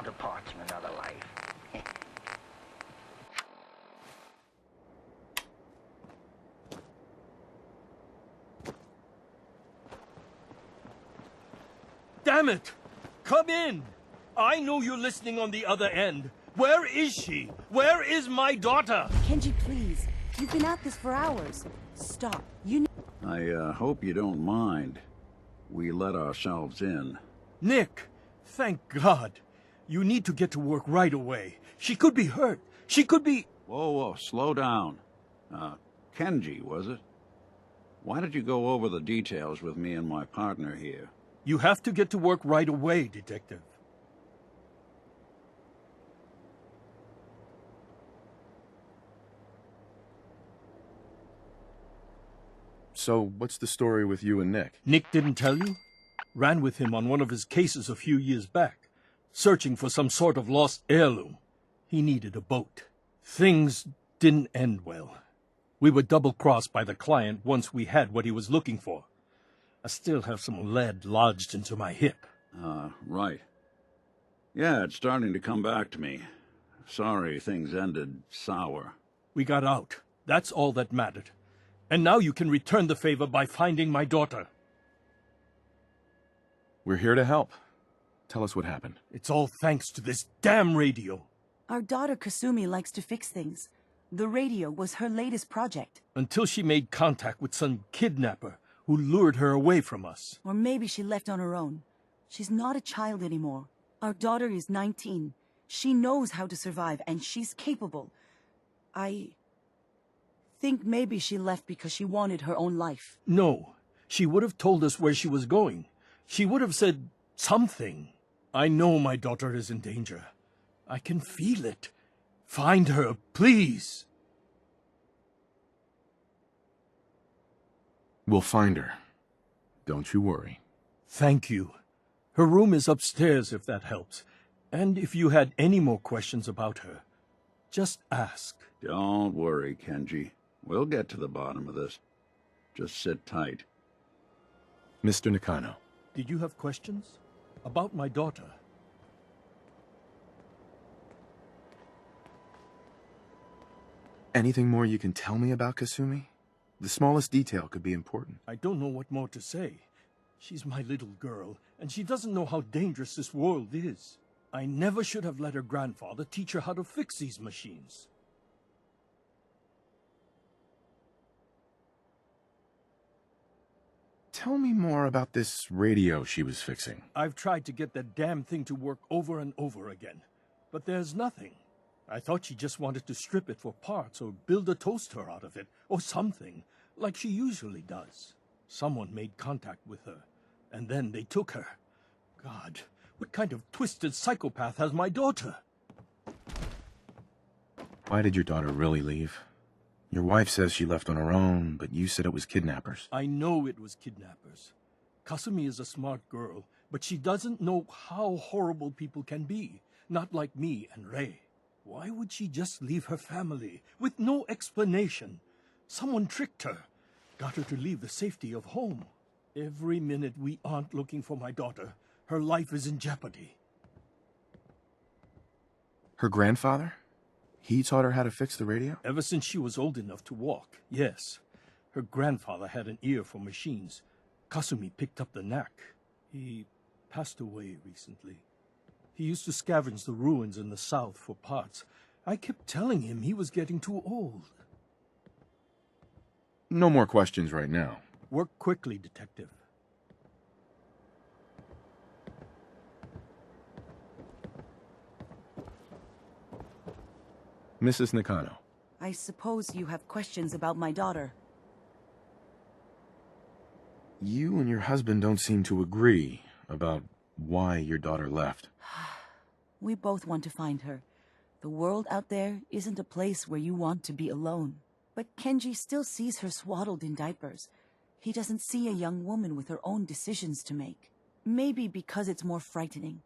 counterparts from another life. Damn it! Come in! I know you're listening on the other end. Where is she? Where is my daughter? Kenji, please. You've been at this for hours. Stop. You I hope you don't mind. We let ourselves in. Nick, thank God. You need to get to work right away. She could be hurt. She could be... Whoa, slow down. Kenji, was it? Why did you go over the details with me and my partner here? You have to get to work right away, Detective. So, what's the story with you and Nick? Nick didn't tell you? Ran with him on one of his cases a few years back, searching for some sort of lost heirloom. He needed a boat. Things didn't end well. We were double-crossed by the client once we had what he was looking for. I still have some lead lodged into my hip. Right. Yeah, it's starting to come back to me. Sorry things ended sour. We got out. That's all that mattered. And now you can return the favor by finding my daughter. We're here to help. Tell us what happened. It's all thanks to this damn radio. Our daughter Kasumi likes to fix things. The radio was her latest project. Until she made contact with some kidnapper who lured her away from us. Or maybe she left on her own. She's not a child anymore. Our daughter is 19. She knows how to survive, and she's capable. I think maybe she left because she wanted her own life. No. She would have told us where she was going. She would have said something. I know my daughter is in danger. I can feel it. Find her, please. We'll find her. Don't you worry. Thank you. Her room is upstairs, if that helps. And if you had any more questions about her, just ask. Don't worry, Kenji. We'll get to the bottom of this. Just sit tight. Mr. Nakano. Did you have questions? About my daughter? Anything more you can tell me about Kasumi? The smallest detail could be important. I don't know what more to say. She's my little girl, and she doesn't know how dangerous this world is. I never should have let her grandfather teach her how to fix these machines. Tell me more about this radio she was fixing. I've tried to get that damn thing to work over and over again, but there's nothing. I thought she just wanted to strip it for parts or build a toaster out of it, or something, like she usually does. Someone made contact with her, and then they took her. God, what kind of twisted psychopath has my daughter? Why did your daughter really leave? Your wife says she left on her own, but you said it was kidnappers. I know it was kidnappers. Kasumi is a smart girl, but she doesn't know how horrible people can be. Not like me and Ray. Why would she just leave her family, with no explanation? Someone tricked her, got her to leave the safety of home. Every minute we aren't looking for my daughter, her life is in jeopardy. Her grandfather? He taught her how to fix the radio? Ever since she was old enough to walk, yes. Her grandfather had an ear for machines. Kasumi picked up the knack. He passed away recently. He used to scavenge the ruins in the south for parts. I kept telling him he was getting too old. No more questions right now. Work quickly, Detective. Mrs. Nakano. I suppose you have questions about my daughter. You and your husband don't seem to agree about why your daughter left. We both want to find her. The world out there isn't a place where you want to be alone. But Kenji still sees her swaddled in diapers. He doesn't see a young woman with her own decisions to make. Maybe because it's more frightening.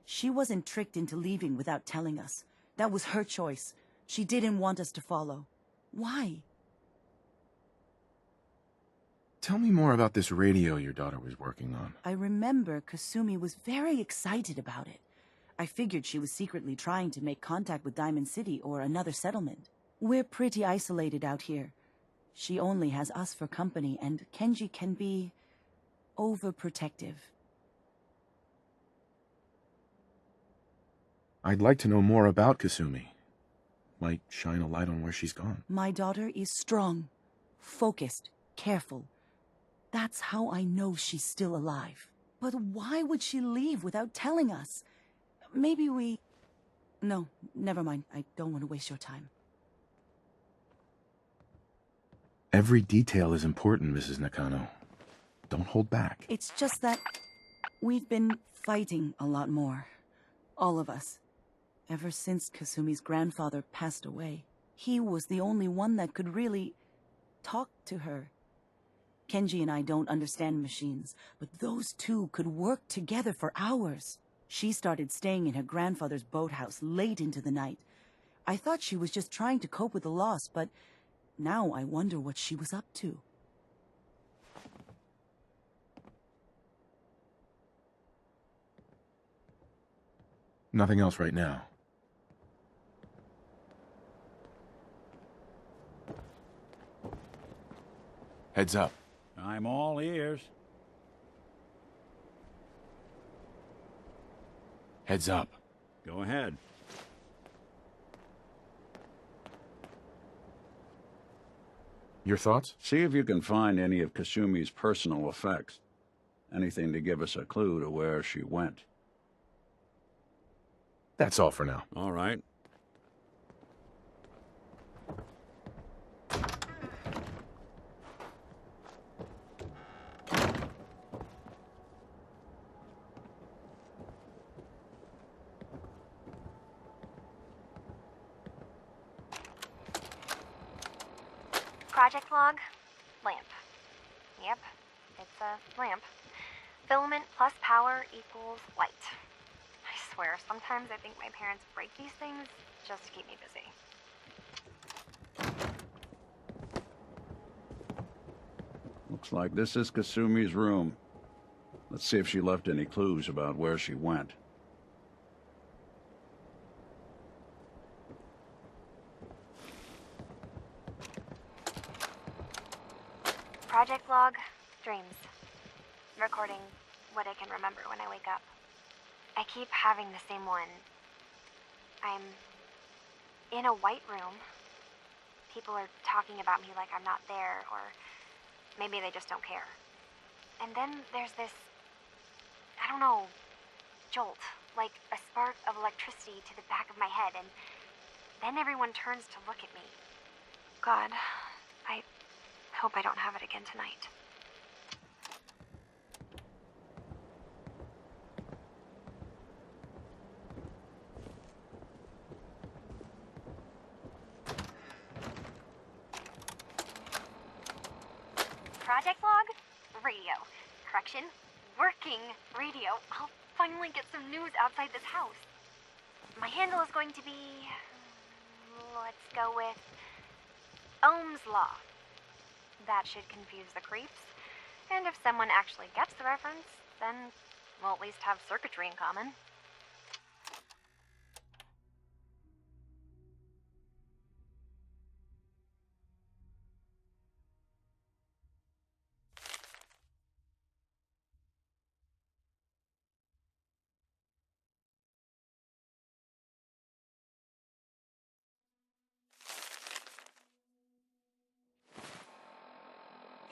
She wasn't tricked into leaving without telling us. That was her choice. She didn't want us to follow. Why? Tell me more about this radio your daughter was working on. I remember Kasumi was very excited about it. I figured she was secretly trying to make contact with Diamond City or another settlement. We're pretty isolated out here. She only has us for company, and Kenji can be overprotective. I'd like to know more about Kasumi. Might shine a light on where she's gone. My daughter is strong, focused, careful. That's how I know she's still alive. But why would she leave without telling us? Maybe we... No, never mind. I don't want to waste your time. Every detail is important, Mrs. Nakano. Don't hold back. It's just that we've been fighting a lot more. All of us. Ever since Kasumi's grandfather passed away. He was the only one that could really talk to her. Kenji and I don't understand machines, but those two could work together for hours. She started staying in her grandfather's boathouse late into the night. I thought she was just trying to cope with the loss, but now I wonder what she was up to. Nothing else right now. Heads up. I'm all ears. Heads up. Go ahead. Your thoughts? See if you can find any of Kasumi's personal effects. Anything to give us a clue to where she went. That's all for now. All right. Project log, lamp. Yep, it's a lamp. Filament plus power equals light. I swear, sometimes I think my parents break these things just to keep me busy. Looks like this is Kasumi's room. Let's see if she left any clues about where she went. Project log, dreams. Recording what I can remember when I wake up. I keep having the same one. I'm in a white room. People are talking about me like I'm not there, or maybe they just don't care. And then there's this, I don't know, jolt, like a spark of electricity to the back of my head, and then everyone turns to look at me. God, I hope I don't have it again tonight. Project log? Radio. Correction, working radio. I'll finally get some news outside this house. My handle is going to be... let's go with... Ohm's Law. That should confuse the creeps. And if someone actually gets the reference, then we'll at least have circuitry in common.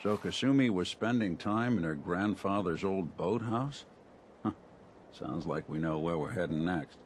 So Kasumi was spending time in her grandfather's old boathouse? Huh. Sounds like we know where we're heading next.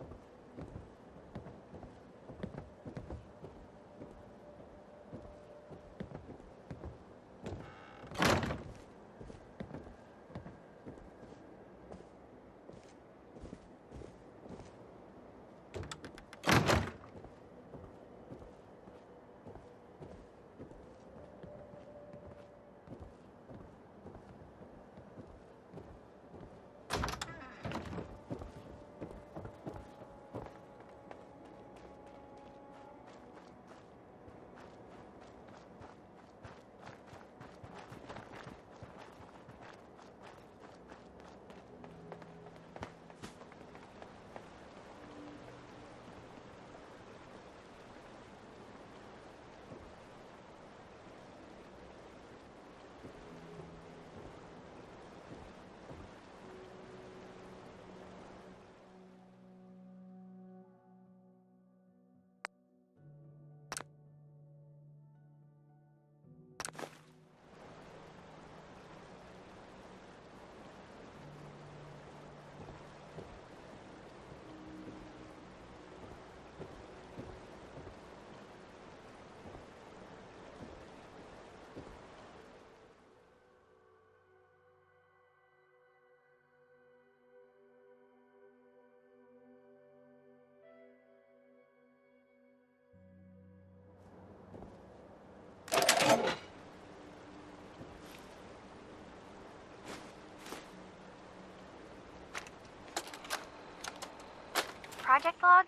Project log?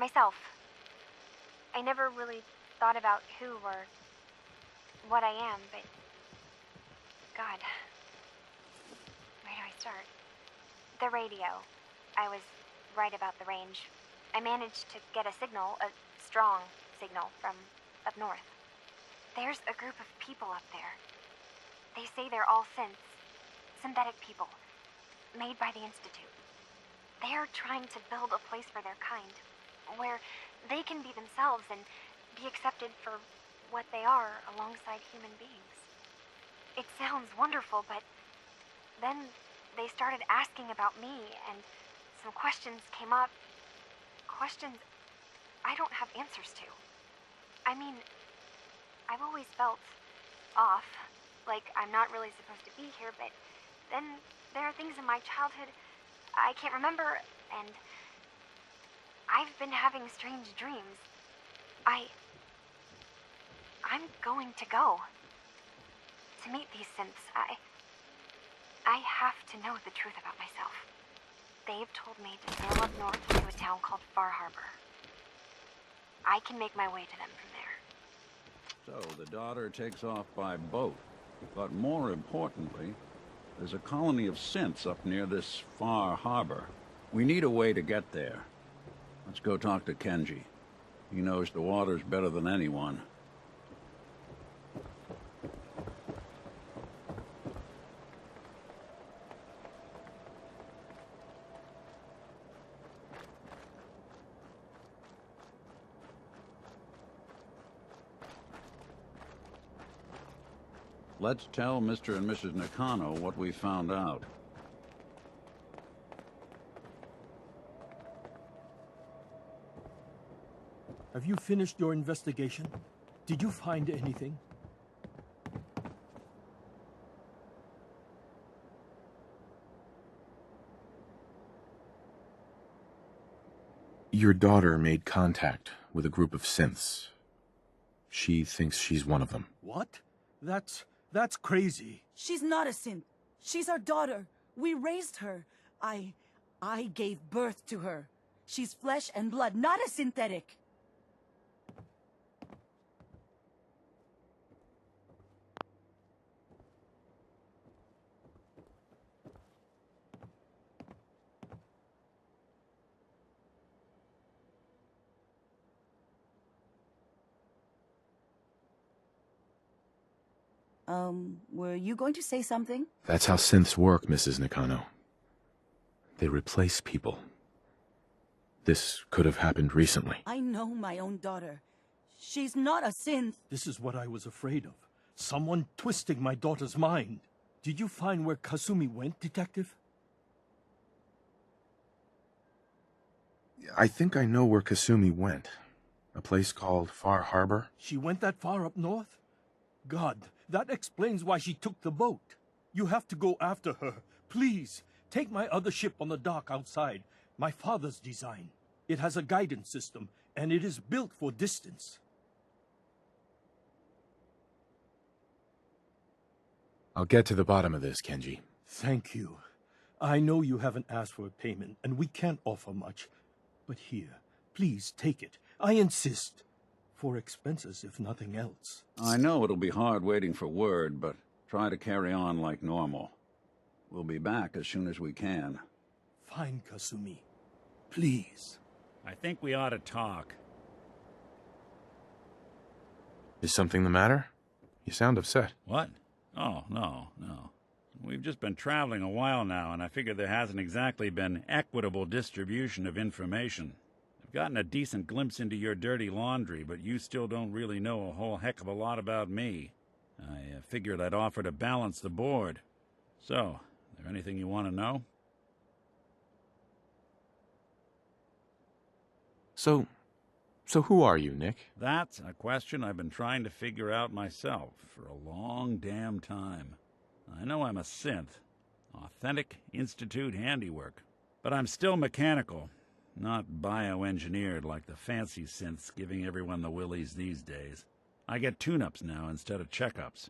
Myself. I never really thought about who or what I am, but... God. Where do I start? The radio. I was right about the range. I managed to get a signal, a strong signal, from up north. There's a group of people up there. They say they're all synths. Synthetic people. Made by the Institute. They are trying to build a place for their kind, where they can be themselves and be accepted for what they are alongside human beings. It sounds wonderful, but then they started asking about me, and some questions came up. Questions I don't have answers to. I mean, I've always felt off, like I'm not really supposed to be here, but then there are things in my childhood I can't remember, and I've been having strange dreams. I'm going to go to meet these synths. I have to know the truth about myself. They've told me to sail up north to a town called Far Harbor. I can make my way to them from there. So the daughter takes off by boat. But more importantly, there's a colony of synths up near this Far Harbor. We need a way to get there. Let's go talk to Kenji. He knows the waters better than anyone. Let's tell Mr. and Mrs. Nakano what we found out. Have you finished your investigation? Did you find anything? Your daughter made contact with a group of synths. She thinks she's one of them. What? That's crazy. She's not a synth. She's our daughter. We raised her. I gave birth to her. She's flesh and blood, not a synthetic. Were you going to say something? That's how synths work, Mrs. Nakano. They replace people. This could have happened recently. I know my own daughter. She's not a synth. This is what I was afraid of. Someone twisting my daughter's mind. Did you find where Kasumi went, Detective? I think I know where Kasumi went. A place called Far Harbor. She went that far up north? God, that explains why she took the boat. You have to go after her. Please, take my other ship on the dock outside. My father's design. It has a guidance system, and it is built for distance. I'll get to the bottom of this, Kenji. Thank you. I know you haven't asked for a payment, and we can't offer much. But here, please take it. I insist. For expenses, if nothing else. I know it'll be hard waiting for word, but try to carry on like normal. We'll be back as soon as we can. Fine, Kasumi. Please. I think we ought to talk. Is something the matter? You sound upset. What? Oh, no. We've just been traveling a while now, and I figure there hasn't exactly been equitable distribution of information. I've gotten a decent glimpse into your dirty laundry, but you still don't really know a whole heck of a lot about me. I figured I'd offer to balance the board. So, is there anything you want to know? So who are you, Nick? That's a question I've been trying to figure out myself for a long damn time. I know I'm a synth. Authentic Institute handiwork. But I'm still mechanical. Not bioengineered like the fancy synths giving everyone the willies these days. I get tune-ups now instead of checkups.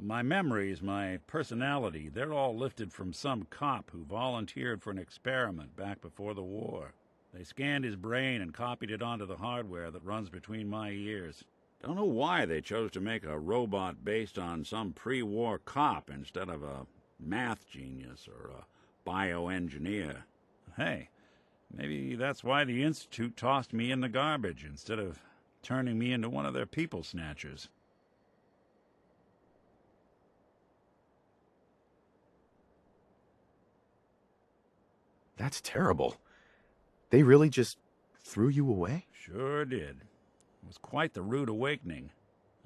My memories, my personality, they're all lifted from some cop who volunteered for an experiment back before the war. They scanned his brain and copied it onto the hardware that runs between my ears. Don't know why they chose to make a robot based on some pre-war cop instead of a math genius or a bioengineer. Hey, maybe that's why the Institute tossed me in the garbage instead of turning me into one of their people snatchers. That's terrible. They really just threw you away? Sure did. It was quite the rude awakening.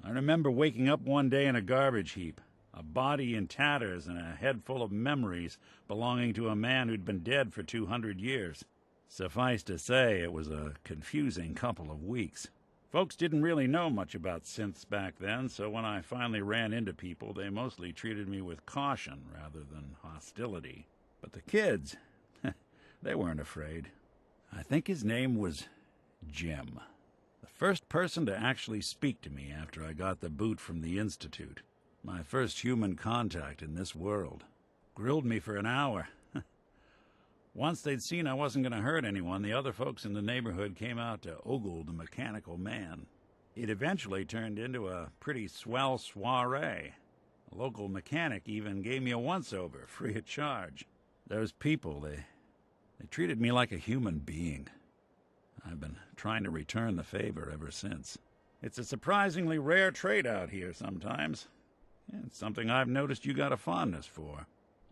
I remember waking up one day in a garbage heap, a body in tatters and a head full of memories belonging to a man who'd been dead for 200 years. Suffice to say, it was a confusing couple of weeks. Folks didn't really know much about synths back then, so when I finally ran into people, they mostly treated me with caution rather than hostility. But the kids, they weren't afraid. I think his name was Jim. The first person to actually speak to me after I got the boot from the Institute. My first human contact in this world. Grilled me for an hour. Once they'd seen I wasn't going to hurt anyone, the other folks in the neighborhood came out to ogle the mechanical man. It eventually turned into a pretty swell soiree. A local mechanic even gave me a once-over, free of charge. Those people, they treated me like a human being. I've been trying to return the favor ever since. It's a surprisingly rare trait out here sometimes. It's something I've noticed you got a fondness for.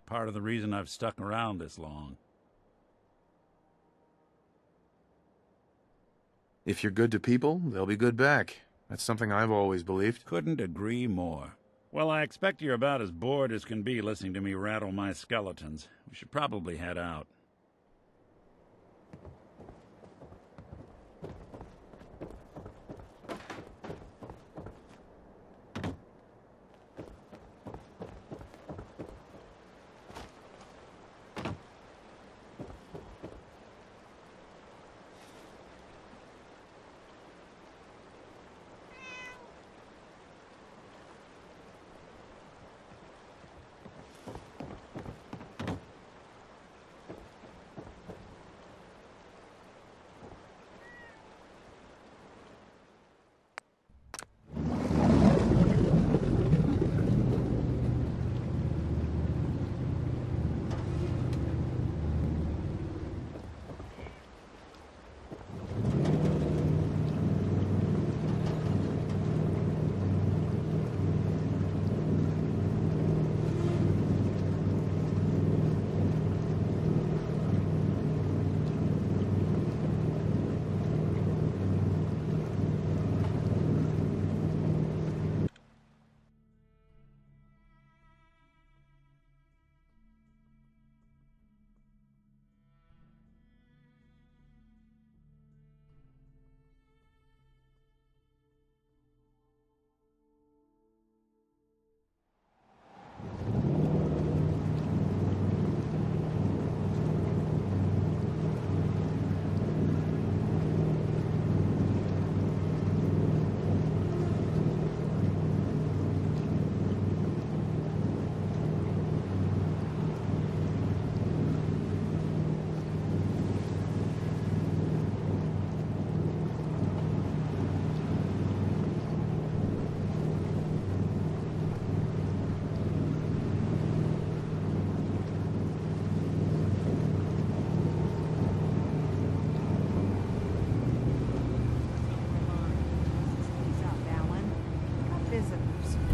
Part of the reason I've stuck around this long. If you're good to people, they'll be good back. That's something I've always believed. Couldn't agree more. Well, I expect you're about as bored as can be listening to me rattle my skeletons. We should probably head out.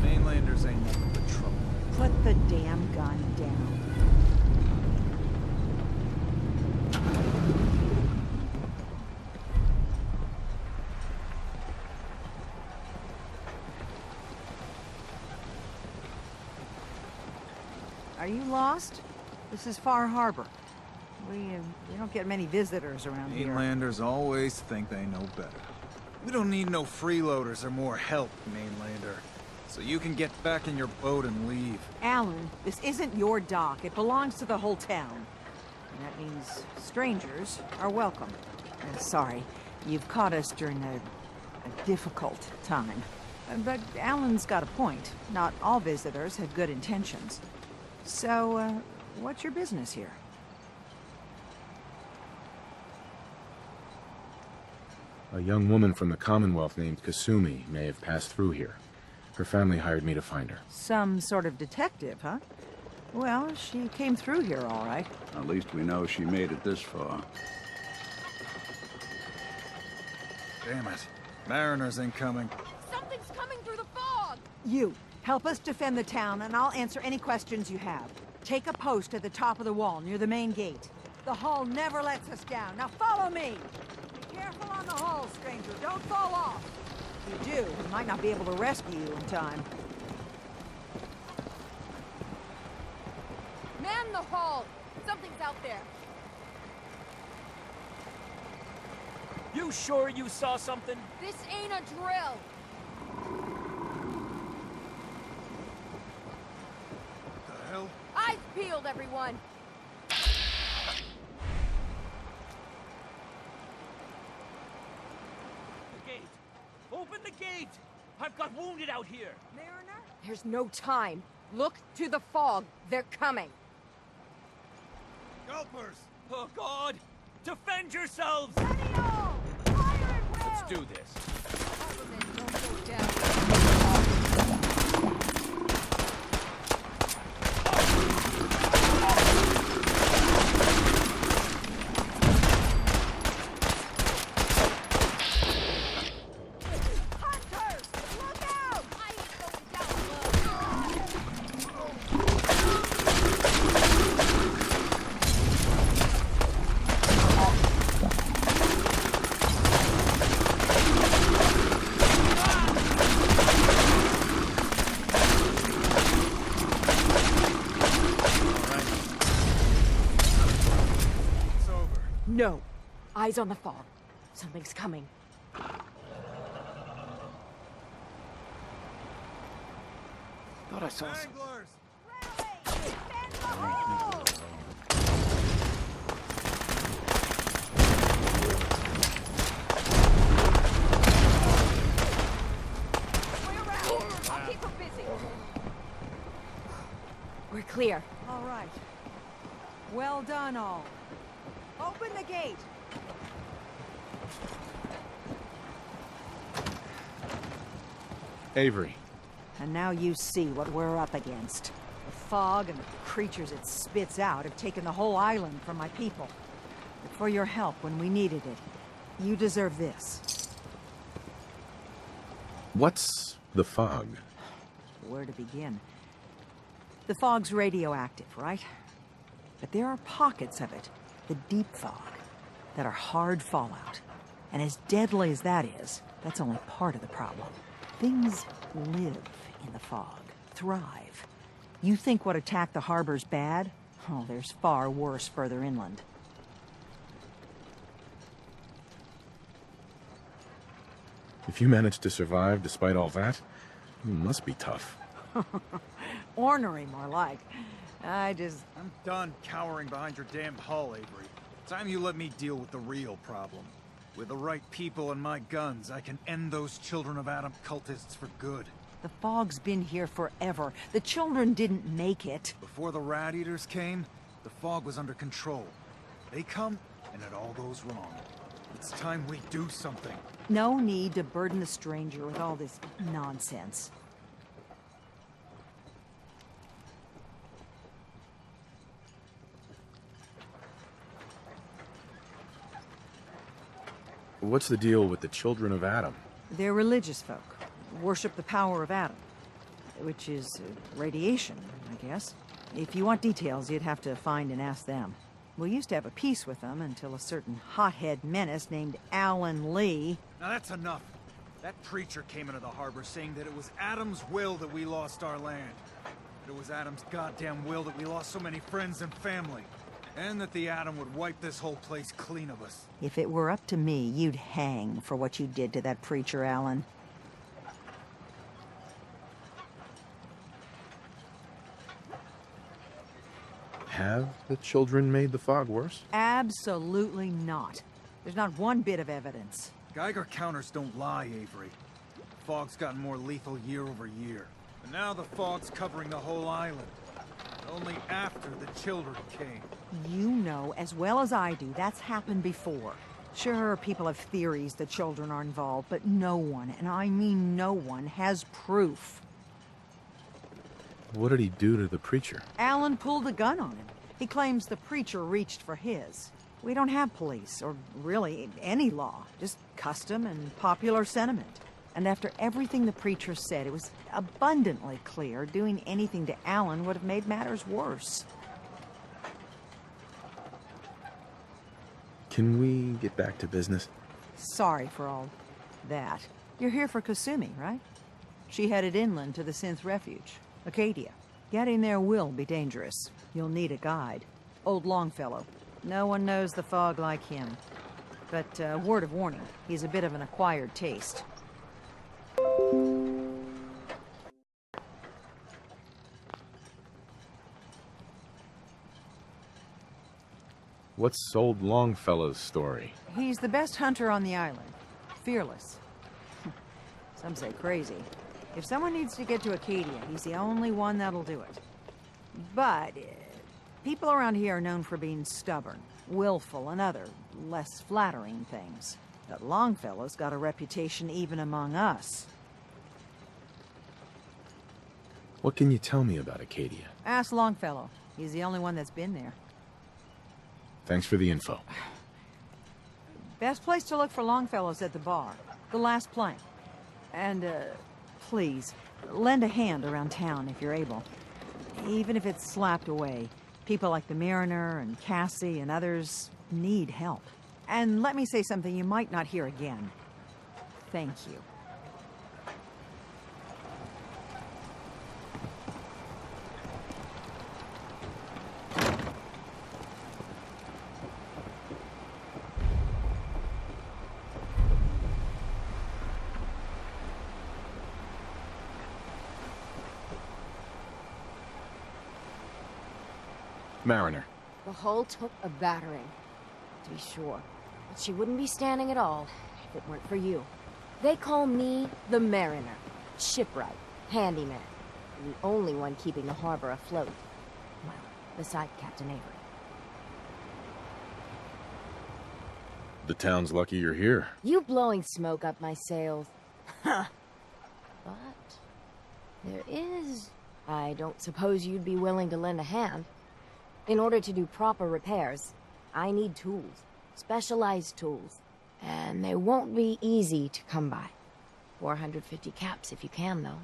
Mainlanders ain't nothing but trouble. Put the damn gun down. Are you lost? This is Far Harbor. We don't get many visitors around here. Mainlanders always think they know better. We don't need no freeloaders or more help, Mainlander. So you can get back in your boat and leave. Alan, this isn't your dock. It belongs to the whole town. And that means strangers are welcome. Sorry, you've caught us during a difficult time. But Alan's got a point. Not all visitors have good intentions. So, what's your business here? A young woman from the Commonwealth named Kasumi may have passed through here. Her family hired me to find her. Some sort of detective, huh? Well, she came through here all right. At least we know she made it this far. Damn it. Mariners incoming. Something's coming through the fog! You, help us defend the town, and I'll answer any questions you have. Take a post at the top of the wall, near the main gate. The hull never lets us down. Now follow me! Be careful on the hull, stranger. Don't fall off. If you do, we might not be able to rescue you in time. Man the hull! Something's out there. You sure you saw something? This ain't a drill! The hell? Eyes peeled, everyone! The gate! Open the gate! I've got wounded out here! Mariner? There's no time. Look to the fog. They're coming. Gulpers! Oh, God! Defend yourselves! Ready all! Fire at will! Let's do this. Don't go down. Hunters! Look out! I ain't going down, love. It's over. No. Eyes on the fog. Something's coming. Thought I saw some. Anglers! Rally! Defend the hull! Way around! I'll keep them busy. We're clear. All right. Well done, all. Open the gate! Avery, And now you see what we're up against. The fog and the creatures it spits out have taken the whole island from my people. But for your help when we needed it, you deserve this. what's the fog? Where to begin? The fog's radioactive, right? But there are pockets of it, the deep fog, that are hard fallout. And as deadly as that is, that's only part of the problem. Things live in the fog, thrive. You think what attacked the harbor's bad? Oh, there's far worse further inland. If you managed to survive despite all that, you must be tough. Ornery, more like. I'm done cowering behind your damned hull, Avery. Time you let me deal with the real problem. With the right people and my guns, I can end those Children of Adam cultists for good. The fog's been here forever. The children didn't make it. Before the Rat Eaters came, the fog was under control. They come, and it all goes wrong. It's time we do something. No need to burden the stranger with all this nonsense. What's the deal with the Children of Adam? They're religious folk. Worship the power of Adam. Which is radiation, I guess. If you want details, you'd have to find and ask them. We used to have a peace with them until a certain hothead menace named Alan Lee... Now that's enough. That preacher came into the harbor saying that it was Adam's will that we lost our land. That it was Adam's goddamn will that we lost so many friends and family. And that the Atom would wipe this whole place clean of us. If it were up to me, you'd hang for what you did to that preacher, Alan. Have the children made the fog worse? Absolutely not. There's not one bit of evidence. Geiger counters don't lie, Avery. fog's gotten more lethal year over year. And now the fog's covering the whole island. Only after the children came. You know as well as I do that's happened before. Sure, people have theories the children are involved, but no one, and I mean no one, has proof. What did he do to the preacher? Alan pulled a gun on him. He claims the preacher reached for his. We don't have police, or really any law, just custom and popular sentiment. And after everything the preacher said, it was abundantly clear doing anything to Alan would have made matters worse. Can we get back to business? Sorry for all that. You're here for Kasumi, right? She headed inland to the Synth Refuge, Acadia. Getting there will be dangerous. You'll need a guide. Old Longfellow. No one knows the fog like him. But, word of warning, he's a bit of an acquired taste. What's old Longfellow's story? He's the best hunter on the island. Fearless. Some say crazy. If someone needs to get to Acadia, he's the only one that'll do it. But people around here are known for being stubborn, willful, and other, less flattering things. But Longfellow's got a reputation even among us. What can you tell me about Acadia? Ask Longfellow. He's the only one that's been there. Thanks for the info. Best place to look for Longfellow's at the bar. The last plank. And, please, lend a hand around town if you're able. Even if it's slapped away. People like the Mariner and Cassie and others need help. And let me say something you might not hear again. Thank you. Mariner. The hull took a battering, to be sure. But she wouldn't be standing at all if it weren't for you. They call me the Mariner. Shipwright, handyman. The only one keeping the harbor afloat. Well, beside Captain Avery. The town's lucky you're here. You blowing smoke up my sails. Huh. But there is... I don't suppose you'd be willing to lend a hand. In order to do proper repairs, I need tools. Specialized tools. And they won't be easy to come by. 450 caps if you can, though.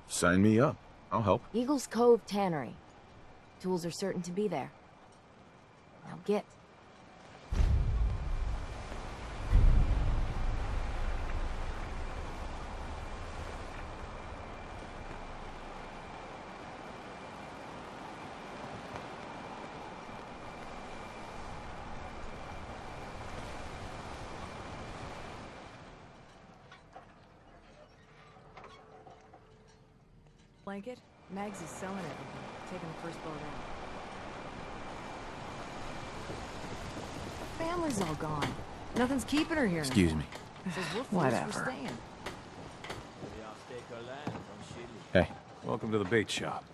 Sign me up. I'll help. Eagles Cove Tannery. Tools are certain to be there. Now get. Blanket? Mags is selling everything. Taking the first boat out. Family's all gone. Nothing's keeping her here. Excuse me. Says we're fools for staying. Hey. Welcome to the bait shop.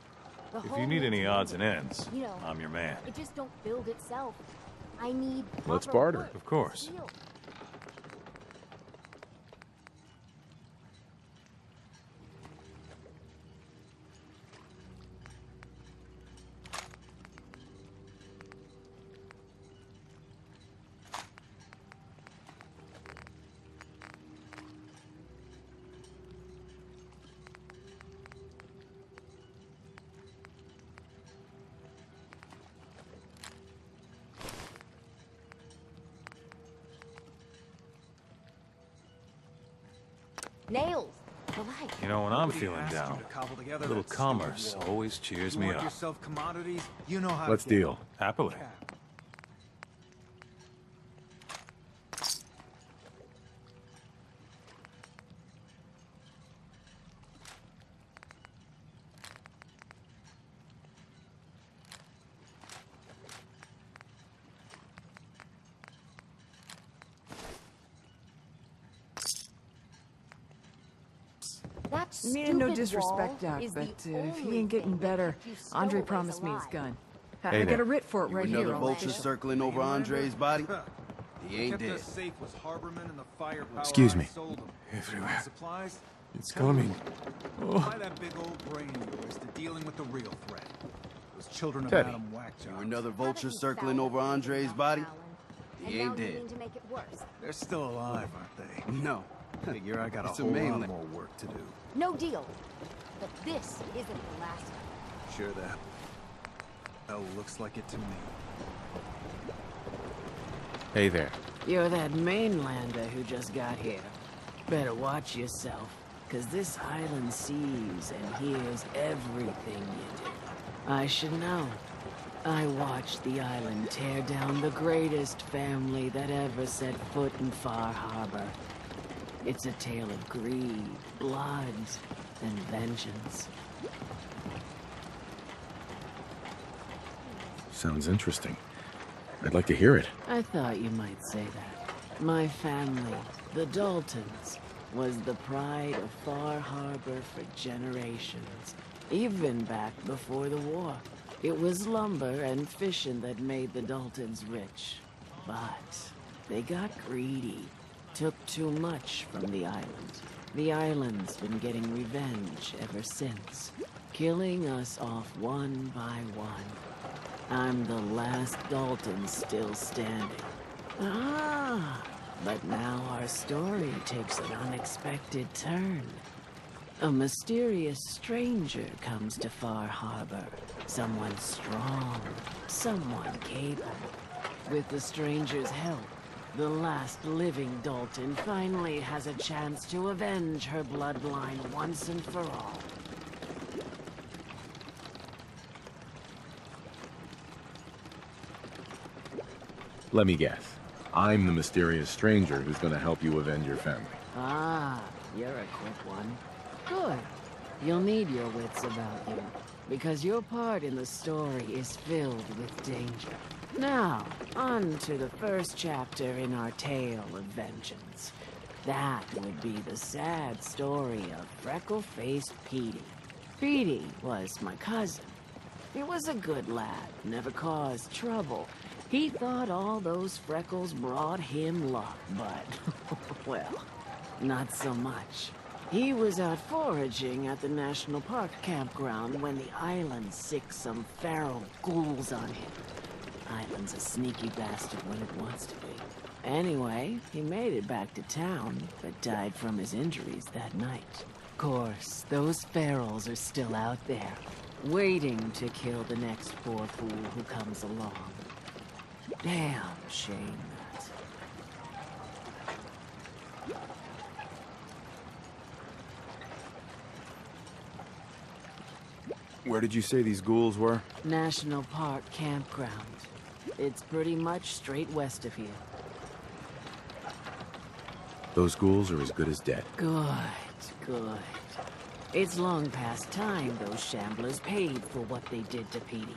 The If hull you need any needs odds and maintenance. ends, You know, I'm your man. it just don't build itself. I need Let's proper barter. wood, Of course. steel. Nails. The light. You know, when I'm Nobody feeling asked you down, to cobble together a little that stone commerce wall. always cheers You me want up. yourself commodities? You know how Let's to get deal. them. Happily. Cap. That Meaning no stupid disrespect, wall Doc, is but the if he only ain't getting thing that better, keeps you Andre stowaways promised me his alive. gun. Hey I there. got a writ for it right Another here. vulture Orlando. circling over Andre's body? He ain't Kept dead. us safe was Harborman and the firepower Excuse I me. sold him. Everywhere. Supplies? It's Tell you coming. what, Apply that big old brain of yours to dealing with the real threat. Those children of Teddy. Adam whack jobs. Another vulture circling over Andre's body? He ain't dead. They're still alive, aren't they? No. Figure I got a It's a whole lot mainland. more work to do. No deal. But this isn't the last one. Sure that hell looks like it to me. Hey there. You're that mainlander who just got here. Better watch yourself, 'cause this island sees and hears everything you do. I should know. I watched the island tear down the greatest family that ever set foot in Far Harbor. It's a tale of greed, blood, and vengeance. Sounds interesting. I'd like to hear it. I thought you might say that. My family, the Daltons, was the pride of Far Harbor for generations, even back before the war. It was lumber and fishing that made the Daltons rich. But they got greedy, took too much from the island. The island's been getting revenge ever since, killing us off one by one. I'm the last Dalton still standing. Ah, but now our story takes an unexpected turn. A mysterious stranger comes to Far Harbor. Someone strong, someone capable. With the stranger's help, the last living Dalton finally has a chance to avenge her bloodline once and for all. Let me guess. I'm the mysterious stranger who's gonna help you avenge your family. Ah, you're a quick one. Good. You'll need your wits about you, because your part in the story is filled with danger. Now, on to the first chapter in our tale of vengeance. That would be the sad story of freckle-faced Petey. Petey was my cousin. He was a good lad, never caused trouble. He thought all those freckles brought him luck, but, well, not so much. He was out foraging at the National Park campground when the island sicked some feral ghouls on him. Island's a sneaky bastard when it wants to be. Anyway, he made it back to town, but died from his injuries that night. Of course, those ferals are still out there, waiting to kill the next poor fool who comes along. Damn shame that. Where did you say these ghouls were? National Park campground. It's pretty much straight west of here. Those ghouls are as good as dead. Good, good. It's long past time those shamblers paid for what they did to Petey.